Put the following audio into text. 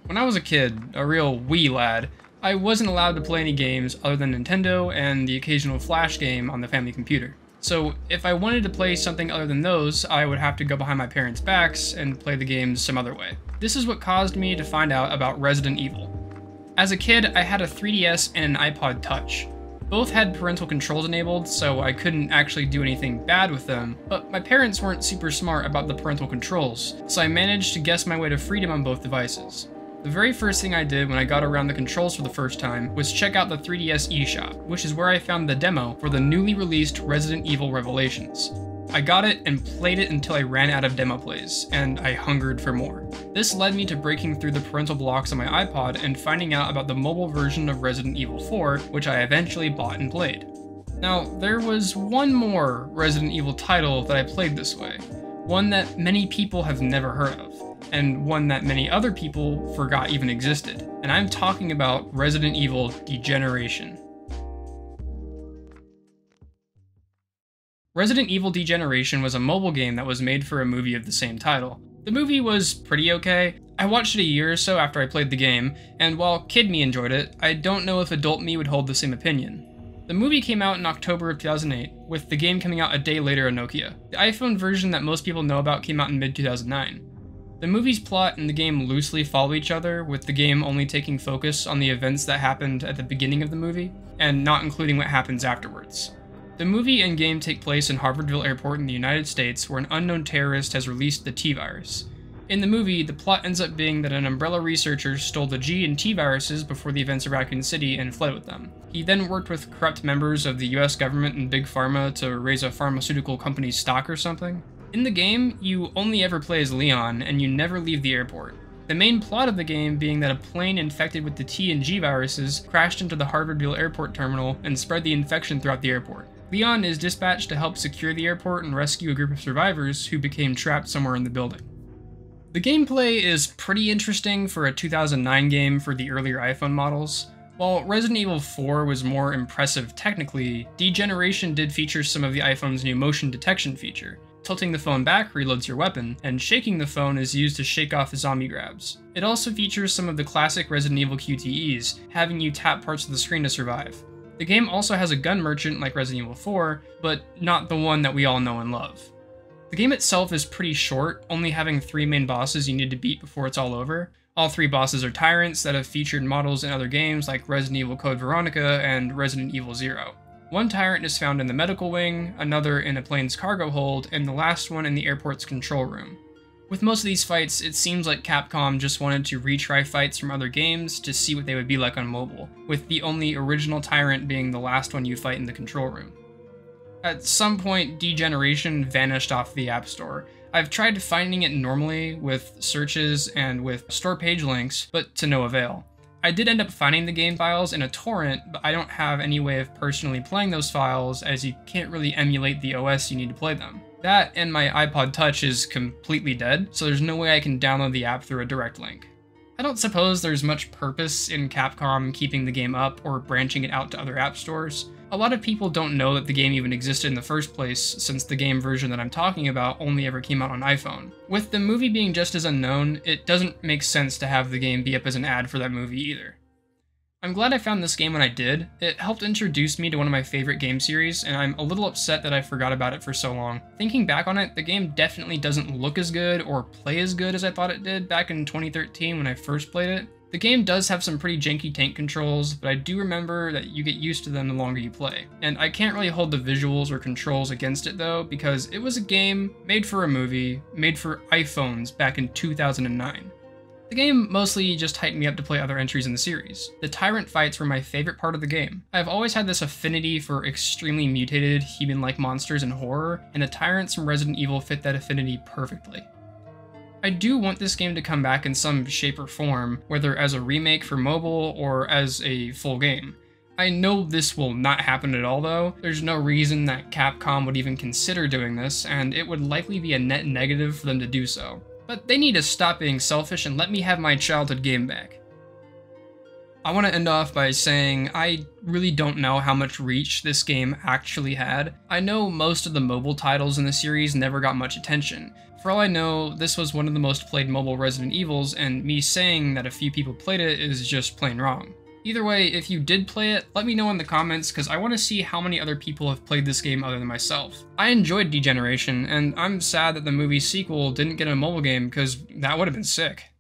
When I was a kid, a real wee lad, I wasn't allowed to play any games other than Nintendo and the occasional Flash game on the family computer. So if I wanted to play something other than those, I would have to go behind my parents' backs and play the games some other way. This is what caused me to find out about Resident Evil. As a kid, I had a 3DS and an iPod Touch. Both had parental controls enabled, so I couldn't actually do anything bad with them, but my parents weren't super smart about the parental controls, so I managed to guess my way to freedom on both devices. The very first thing I did when I got around the controls for the first time was check out the 3DS eShop, which is where I found the demo for the newly released Resident Evil Revelations. I got it and played it until I ran out of demo plays, and I hungered for more. This led me to breaking through the parental blocks on my iPod and finding out about the mobile version of Resident Evil 4, which I eventually bought and played. Now, there was one more Resident Evil title that I played this way, one that many people have never heard of, and one that many other people forgot even existed, and I'm talking about Resident Evil Degeneration. Resident Evil Degeneration was a mobile game that was made for a movie of the same title. The movie was pretty okay. I watched it a year or so after I played the game, and while kid me enjoyed it, I don't know if adult me would hold the same opinion. The movie came out in October of 2008, with the game coming out a day later on Nokia. The iPhone version that most people know about came out in mid-2009. The movie's plot and the game loosely follow each other, with the game only taking focus on the events that happened at the beginning of the movie, and not including what happens afterwards. The movie and game take place in Harvardville Airport in the United States, where an unknown terrorist has released the T-virus. In the movie, the plot ends up being that an Umbrella researcher stole the G and T viruses before the events of Raccoon City and fled with them. He then worked with corrupt members of the US government and Big Pharma to raise a pharmaceutical company's stock or something. In the game, you only ever play as Leon, and you never leave the airport. The main plot of the game being that a plane infected with the T and G viruses crashed into the Harvardville Airport terminal and spread the infection throughout the airport. Leon is dispatched to help secure the airport and rescue a group of survivors who became trapped somewhere in the building. The gameplay is pretty interesting for a 2009 game for the earlier iPhone models. While Resident Evil 4 was more impressive technically, Degeneration did feature some of the iPhone's new motion detection feature. Tilting the phone back reloads your weapon, and shaking the phone is used to shake off zombie grabs. It also features some of the classic Resident Evil QTEs, having you tap parts of the screen to survive. The game also has a gun merchant like Resident Evil 4, but not the one that we all know and love. The game itself is pretty short, only having 3 main bosses you need to beat before it's all over. All 3 bosses are tyrants that have featured models in other games like Resident Evil Code Veronica and Resident Evil 0. One tyrant is found in the medical wing, another in a plane's cargo hold, and the last one in the airport's control room. With most of these fights, it seems like Capcom just wanted to retry fights from other games to see what they would be like on mobile, with the only original tyrant being the last one you fight in the control room. At some point, Degeneration vanished off the App Store. I've tried finding it normally with searches and with store page links, but to no avail. I did end up finding the game files in a torrent, but I don't have any way of personally playing those files as you can't really emulate the OS you need to play them. That and my iPod Touch is completely dead, so there's no way I can download the app through a direct link. I don't suppose there's much purpose in Capcom keeping the game up or branching it out to other app stores. A lot of people don't know that the game even existed in the first place, since the game version that I'm talking about only ever came out on iPhone. With the movie being just as unknown, it doesn't make sense to have the game be up as an ad for that movie either. I'm glad I found this game when I did. It helped introduce me to one of my favorite game series, and I'm a little upset that I forgot about it for so long. Thinking back on it, the game definitely doesn't look as good or play as good as I thought it did back in 2013 when I first played it. The game does have some pretty janky tank controls, but I do remember that you get used to them the longer you play. And I can't really hold the visuals or controls against it though, because it was a game made for a movie, made for iPhones back in 2009. The game mostly just hyped me up to play other entries in the series. The tyrant fights were my favorite part of the game. I've always had this affinity for extremely mutated, human-like monsters and horror, and the tyrants from Resident Evil fit that affinity perfectly. I do want this game to come back in some shape or form, whether as a remake for mobile or as a full game. I know this will not happen at all though. There's no reason that Capcom would even consider doing this, and it would likely be a net negative for them to do so. But they need to stop being selfish and let me have my childhood game back. I want to end off by saying I really don't know how much reach this game actually had. I know most of the mobile titles in the series never got much attention. For all I know, this was one of the most played mobile Resident Evils, and me saying that a few people played it is just plain wrong. Either way, if you did play it, let me know in the comments because I want to see how many other people have played this game other than myself. I enjoyed Degeneration, and I'm sad that the movie's sequel didn't get a mobile game because that would have been sick.